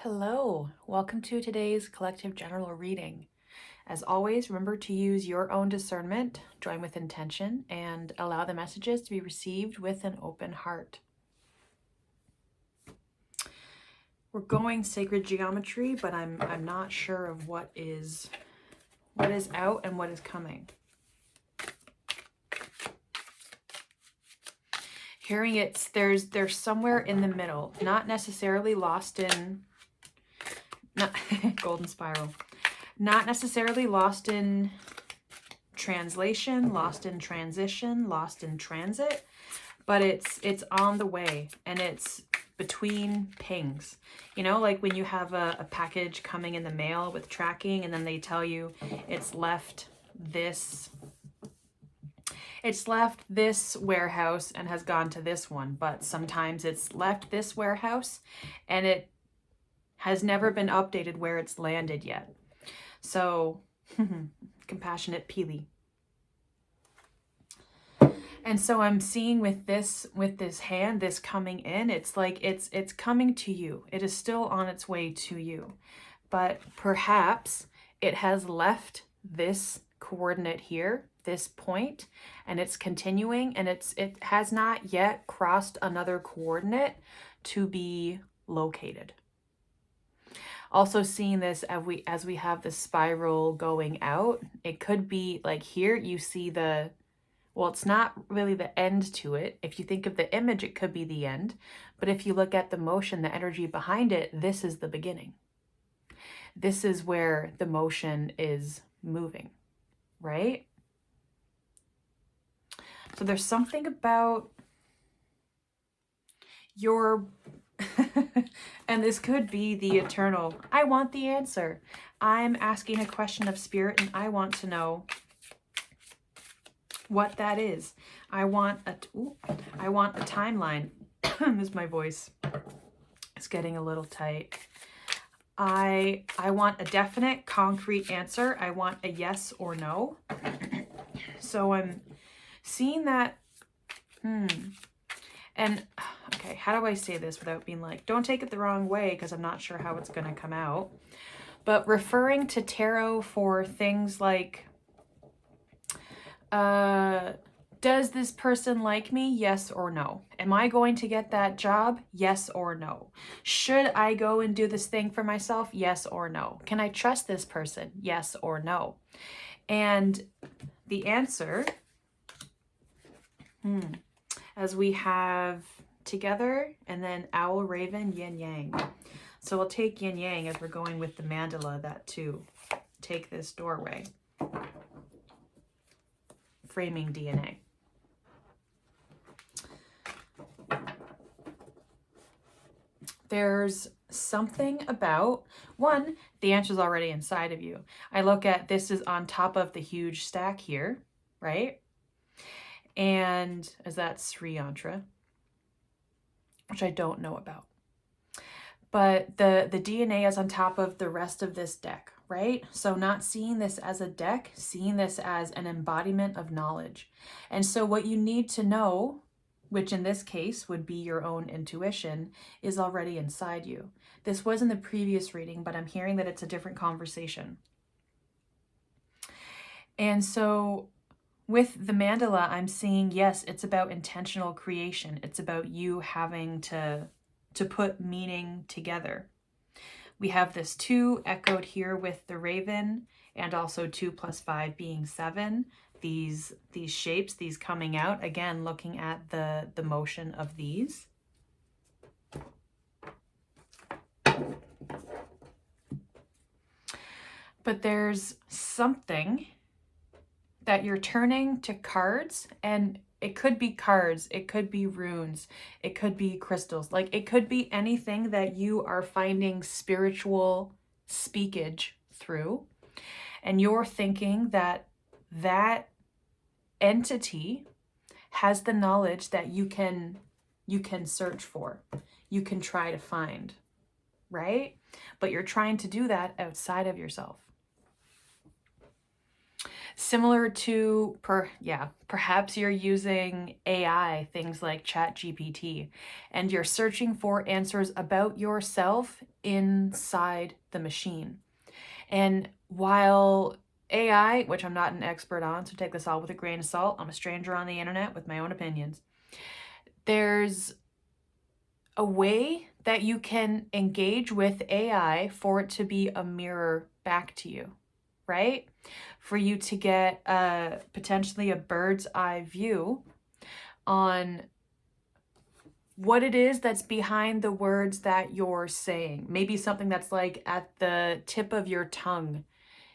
Hello, welcome to today's collective general reading. As always, remember to use your own discernment, join with intention, and allow the messages to be received with an open heart. We're going sacred geometry, but I'm not sure of what is out and what is coming. Hearing it's there's somewhere in the middle, not necessarily lost in golden spiral. Not necessarily lost in translation, lost in transition, lost in transit, but it's on the way and it's between pings. You know, like when you have a package coming in the mail with tracking and then they tell you it's left this warehouse and has gone to this one, but sometimes it's left this warehouse and it has never been updated where it's landed yet. So, compassionate Peely. And so I'm seeing with this hand, this coming in, it's like it's coming to you. It is still on its way to you. But perhaps it has left this coordinate here, this point, and it's continuing, and it has not yet crossed another coordinate to be located. Also seeing this as we have the spiral going out, it could be like here you see well, it's not really the end to it. If you think of the image, it could be the end. But if you look at the motion, the energy behind it, this is the beginning. This is where the motion is moving, right? So there's something about your... and this could be the eternal, I want the answer. I'm asking a question of spirit and I want to know what that is. I want a timeline. This is my voice. It's getting a little tight. I want a definite, concrete answer. I want a yes or no. So I'm seeing that. And okay, how do I say this without being like, don't take it the wrong way because I'm not sure how it's going to come out. But referring to tarot for things like, does this person like me? Yes or no? Am I going to get that job? Yes or no? Should I go and do this thing for myself? Yes or no? Can I trust this person? Yes or no? And the answer, as we have together and then owl, raven, yin, yang. So we'll take yin, yang as we're going with the mandala, that too. Take this doorway. Framing DNA. There's something about, one, the answer's already inside of you. I look at this is on top of the huge stack here, right? And as that Sri Yantra, which I don't know about. But the DNA is on top of the rest of this deck, right? So not seeing this as a deck, seeing this as an embodiment of knowledge. And so what you need to know, which in this case would be your own intuition, is already inside you. This was in the previous reading, but I'm hearing that it's a different conversation. And so with the mandala, I'm seeing, yes, it's about intentional creation. It's about you having to put meaning together. We have this 2 echoed here with the raven, and also 2 + 5 being 7. These shapes, these coming out, again, looking at the motion of these. But there's something that you're turning to cards, and it could be cards, it could be runes, it could be crystals, like it could be anything that you are finding spiritual speakage through, and you're thinking that that entity has the knowledge that you can search for, you can try to find, right? But you're trying to do that outside of yourself. Similar to, perhaps you're using AI, things like ChatGPT, and you're searching for answers about yourself inside the machine. And while AI, which I'm not an expert on, so take this all with a grain of salt, I'm a stranger on the internet with my own opinions, there's a way that you can engage with AI for it to be a mirror back to you, right? For you to get potentially a bird's eye view on what it is that's behind the words that you're saying. Maybe something that's like at the tip of your tongue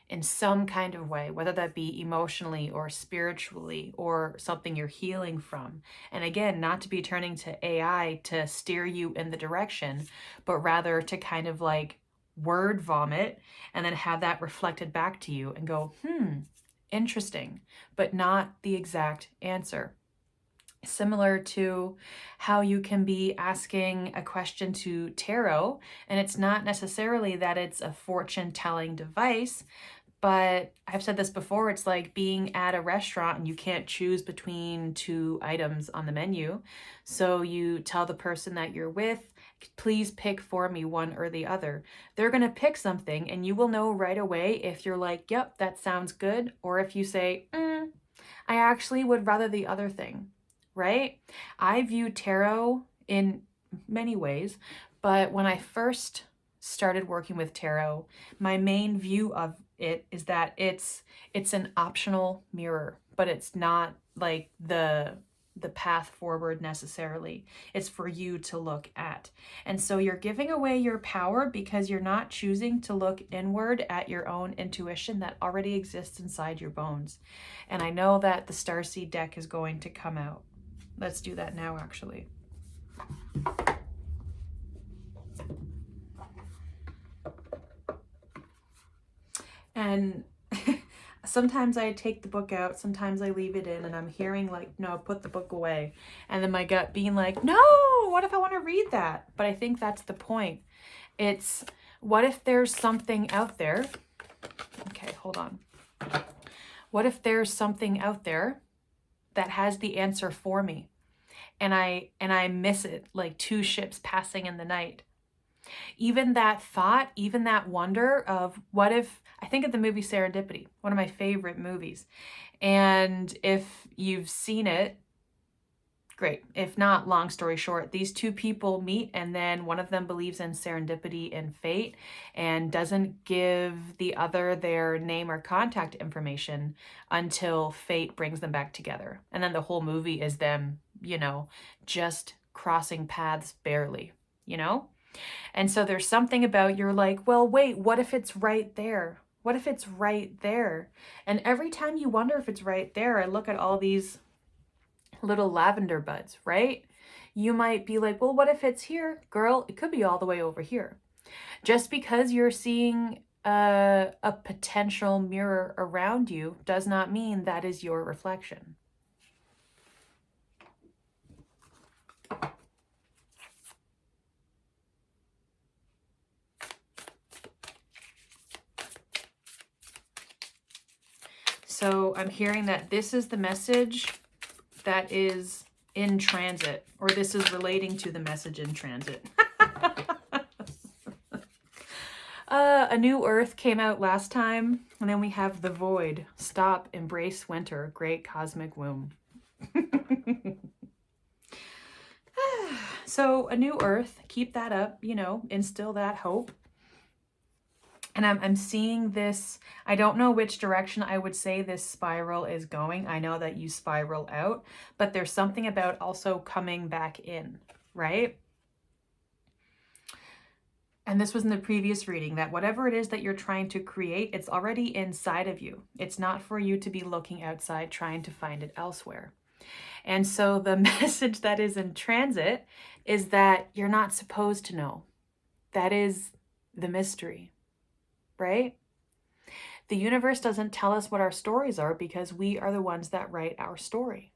in some kind of way, whether that be emotionally or spiritually or something you're healing from. And again, not to be turning to AI to steer you in the direction, but rather to kind of like word vomit and then have that reflected back to you and go, interesting, but not the exact answer. Similar to how you can be asking a question to tarot, and it's not necessarily that it's a fortune-telling device, but I've said this before, it's like being at a restaurant and you can't choose between two items on the menu. So you tell the person that you're with, please pick for me one or the other. They're going to pick something and you will know right away if you're like, yep, that sounds good. Or if you say, I actually would rather the other thing, right? I view tarot in many ways, but when I first started working with tarot, my main view of it is that it's an optional mirror, but it's not like the path forward necessarily. It's for you to look at. And so you're giving away your power because you're not choosing to look inward at your own intuition that already exists inside your bones. And I know that the Starseed deck is going to come out. Let's do that now, actually. And sometimes I take the book out, sometimes I leave it in, and I'm hearing like, no, put the book away. And then my gut being like, no, what if I want to read that? But I think that's the point. It's, what if there's something out there? Okay, hold on. What if there's something out there that has the answer for me? And I miss it, like two ships passing in the night. Even that thought, even that wonder of what if, I think of the movie Serendipity, one of my favorite movies. And if you've seen it, great. If not, long story short, these two people meet and then one of them believes in serendipity and fate and doesn't give the other their name or contact information until fate brings them back together. And then the whole movie is them, just crossing paths barely, And so there's something about you're like, well, wait, what if it's right there? What if it's right there? And every time you wonder if it's right there, I look at all these little lavender buds, right? You might be like, well, what if it's here? Girl, it could be all the way over here. Just because you're seeing a potential mirror around you does not mean that is your reflection. So I'm hearing that this is the message that is in transit, or this is relating to the message in transit. A New Earth came out last time, and then we have The Void. Stop, embrace winter, great cosmic womb. So A New Earth, keep that up, instill that hope. And I'm seeing this, I don't know which direction I would say this spiral is going. I know that you spiral out, but there's something about also coming back in, right? And this was in the previous reading, that whatever it is that you're trying to create, it's already inside of you. It's not for you to be looking outside, trying to find it elsewhere. And so the message that is in transit is that you're not supposed to know. That is the mystery, right? The universe doesn't tell us what our stories are because we are the ones that write our story.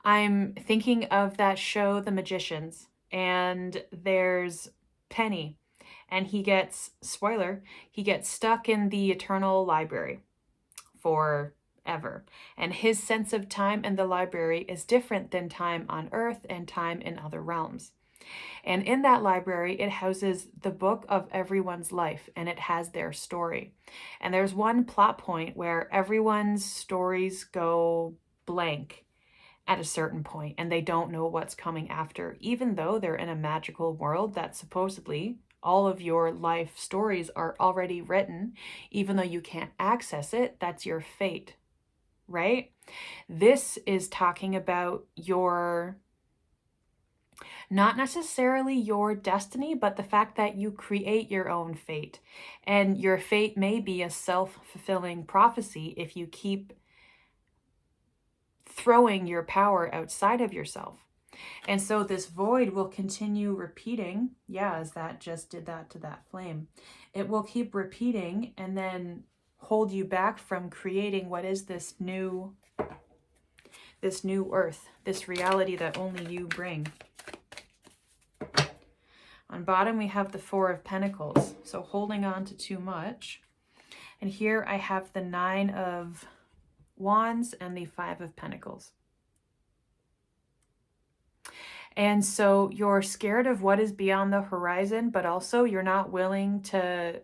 I'm thinking of that show, The Magicians, and there's Penny, and he gets, spoiler, he gets stuck in the Eternal Library forever. And his sense of time in the library is different than time on Earth and time in other realms. And in that library, it houses the book of everyone's life, and it has their story. And there's one plot point where everyone's stories go blank at a certain point, and they don't know what's coming after, even though they're in a magical world that supposedly all of your life stories are already written. Even though you can't access it, that's your fate, right? This is talking about your, not necessarily your destiny, but the fact that you create your own fate. And your fate may be a self-fulfilling prophecy if you keep throwing your power outside of yourself. And so this void will continue repeating, as that just did that to that flame. It will keep repeating and then hold you back from creating what is this new earth, this reality that only you bring. On bottom, we have the Four of Pentacles, so holding on to too much. And here I have the Nine of Wands and the Five of Pentacles. And so you're scared of what is beyond the horizon, but also you're not willing to...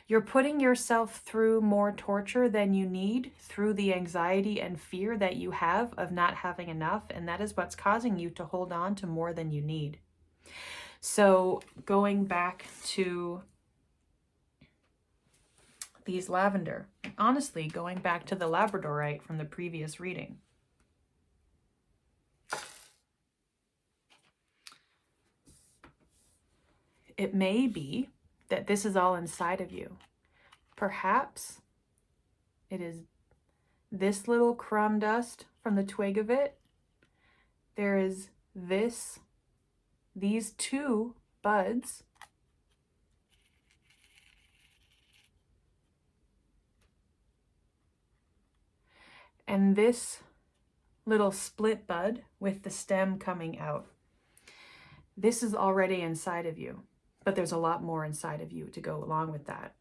You're putting yourself through more torture than you need through the anxiety and fear that you have of not having enough, and that is what's causing you to hold on to more than you need. So going back to these lavender, honestly, going back to the labradorite from the previous reading. It may be that this is all inside of you. Perhaps it is this little crumb dust from the twig of it. There is these two buds. And this little split bud with the stem coming out. This is already inside of you, but there's a lot more inside of you to go along with that.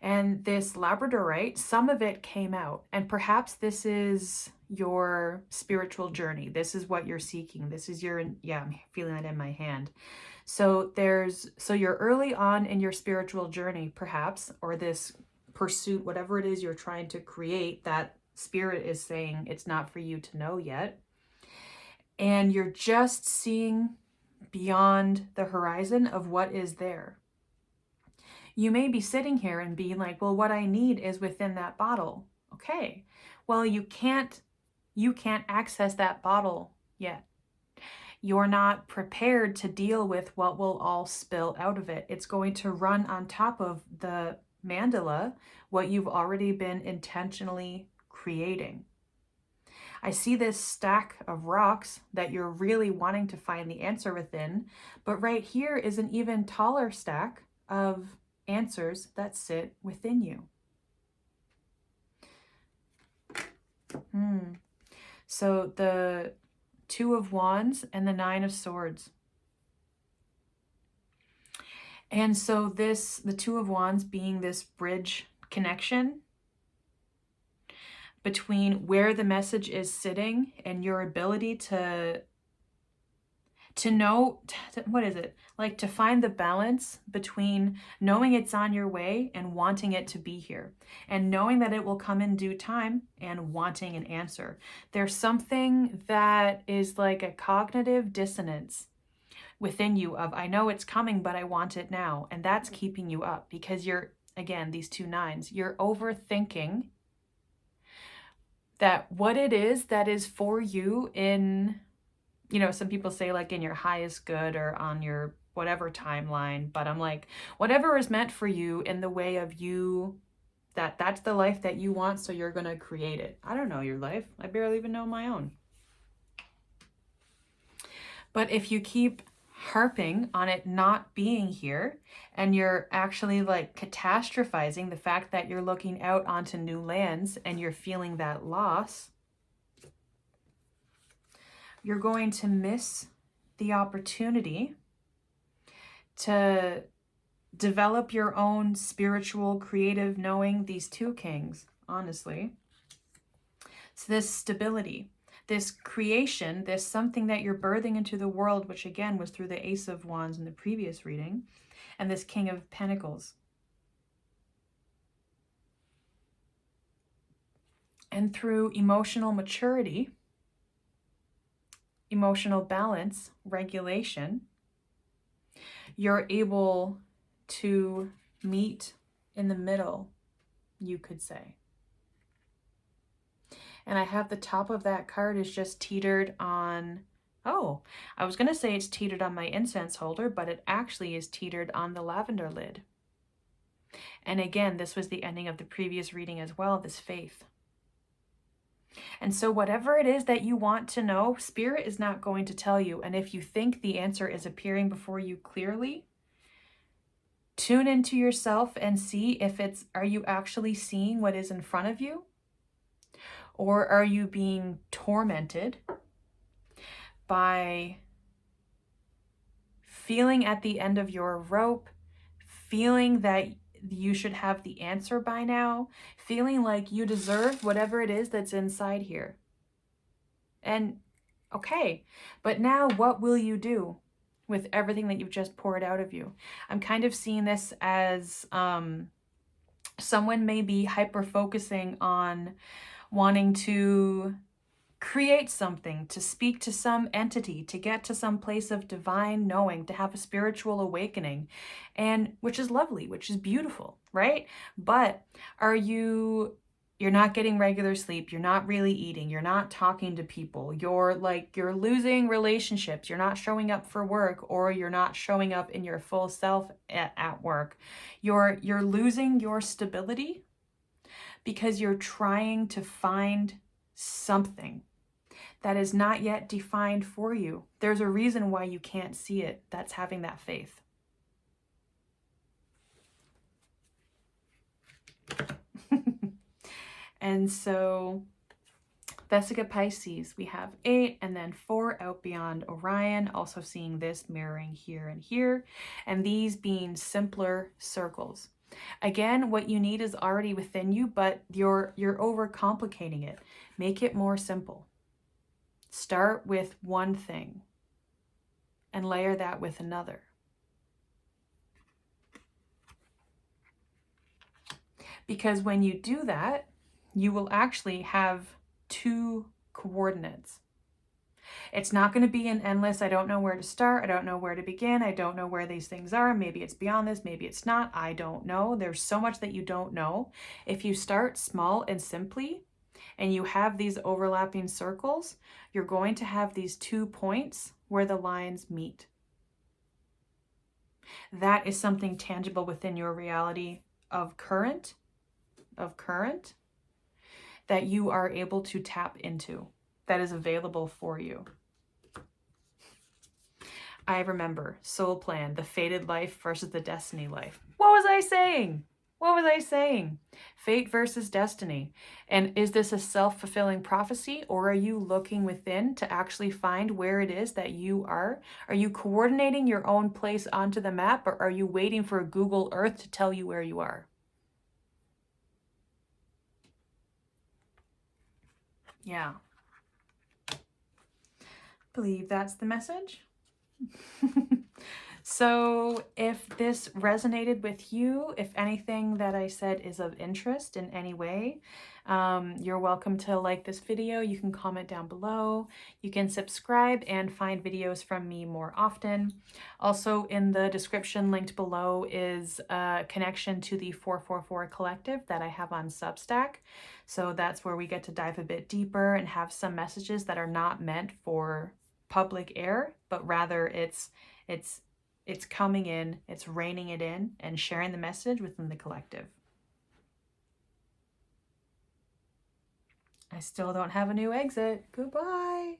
And this labradorite, some of it came out, and perhaps this is your spiritual journey. This is what you're seeking. This is your, I'm feeling that in my hand. So you're early on in your spiritual journey, perhaps, or this pursuit, whatever it is you're trying to create, that spirit is saying it's not for you to know yet. And you're just seeing beyond the horizon of what is there. You may be sitting here and being like, well, what I need is within that bottle. Okay. Well, you can't access that bottle yet. You're not prepared to deal with what will all spill out of it. It's going to run on top of the mandala, what you've already been intentionally creating. I see this stack of rocks that you're really wanting to find the answer within, but right here is an even taller stack of answers that sit within you. So the Two of Wands and the Nine of Swords. And so the Two of Wands being this bridge connection between where the message is sitting and your ability to know, what is it? Like to find the balance between knowing it's on your way and wanting it to be here, and knowing that it will come in due time and wanting an answer. There's something that is like a cognitive dissonance within you of, I know it's coming, but I want it now. And that's keeping you up because you're, again, these two nines, you're overthinking that what it is that is for you in, some people say like in your highest good or on your whatever timeline, but I'm like, whatever is meant for you in the way of you, that's the life that you want, so you're going to create it. I don't know your life. I barely even know my own. But if you keep harping on it not being here, and you're actually like catastrophizing the fact that you're looking out onto new lands and you're feeling that loss, you're going to miss the opportunity to develop your own spiritual, creative knowing, these two kings, honestly. So this stability, this creation, this something that you're birthing into the world, which again was through the Ace of Wands in the previous reading, and this King of Pentacles. And through emotional maturity, emotional balance, regulation, you're able to meet in the middle, you could say. And I have the top of that card is just teetered on, oh, I was going to say it's teetered on my incense holder, but it actually is teetered on the lavender lid. And again, this was the ending of the previous reading as well, this faith. And so whatever it is that you want to know, Spirit is not going to tell you. And if you think the answer is appearing before you clearly, tune into yourself and see if it's, are you actually seeing what is in front of you? Or are you being tormented by feeling at the end of your rope, feeling that you should have the answer by now, feeling like you deserve whatever it is that's inside here? And okay, but now what will you do with everything that you've just poured out of you? I'm kind of seeing this as someone may be hyper-focusing on wanting to create something, to speak to some entity, to get to some place of divine knowing, to have a spiritual awakening, and which is lovely, which is beautiful, right? But you're not getting regular sleep, you're not really eating, you're not talking to people, you're losing relationships, you're not showing up for work, or you're not showing up in your full self at work. You're losing your stability because you're trying to find something that is not yet defined for you. There's a reason why you can't see it. That's having that faith. And so Vesica Pisces, we have 8 and then 4 out beyond Orion, also seeing this mirroring here and here, and these being simpler circles. Again, what you need is already within you, but you're overcomplicating it. Make it more simple. Start with one thing and layer that with another. Because when you do that, you will actually have 2 coordinates. It's not going to be an endless, I don't know where to start, I don't know where to begin, I don't know where these things are, maybe it's beyond this, maybe it's not, I don't know. There's so much that you don't know. If you start small and simply, and you have these overlapping circles, you're going to have these 2 points where the lines meet. That is something tangible within your reality of current, that you are able to tap into, that is available for you. I remember soul plan, the fated life versus the destiny life. What was I saying? What was I saying? Fate versus destiny. And is this a self-fulfilling prophecy, or are you looking within to actually find where it is that you are? Are you coordinating your own place onto the map, or are you waiting for Google Earth to tell you where you are? Yeah. Believe that's the message. So if this resonated with you, if anything that I said is of interest in any way, you're welcome to like this video. You can comment down below. You can subscribe and find videos from me more often. Also in the description linked below is a connection to the 444 collective that I have on Substack. So that's where we get to dive a bit deeper and have some messages that are not meant for public air, but rather it's coming in, it's reining it in, and sharing the message within the collective. I still don't have a new exit. Goodbye.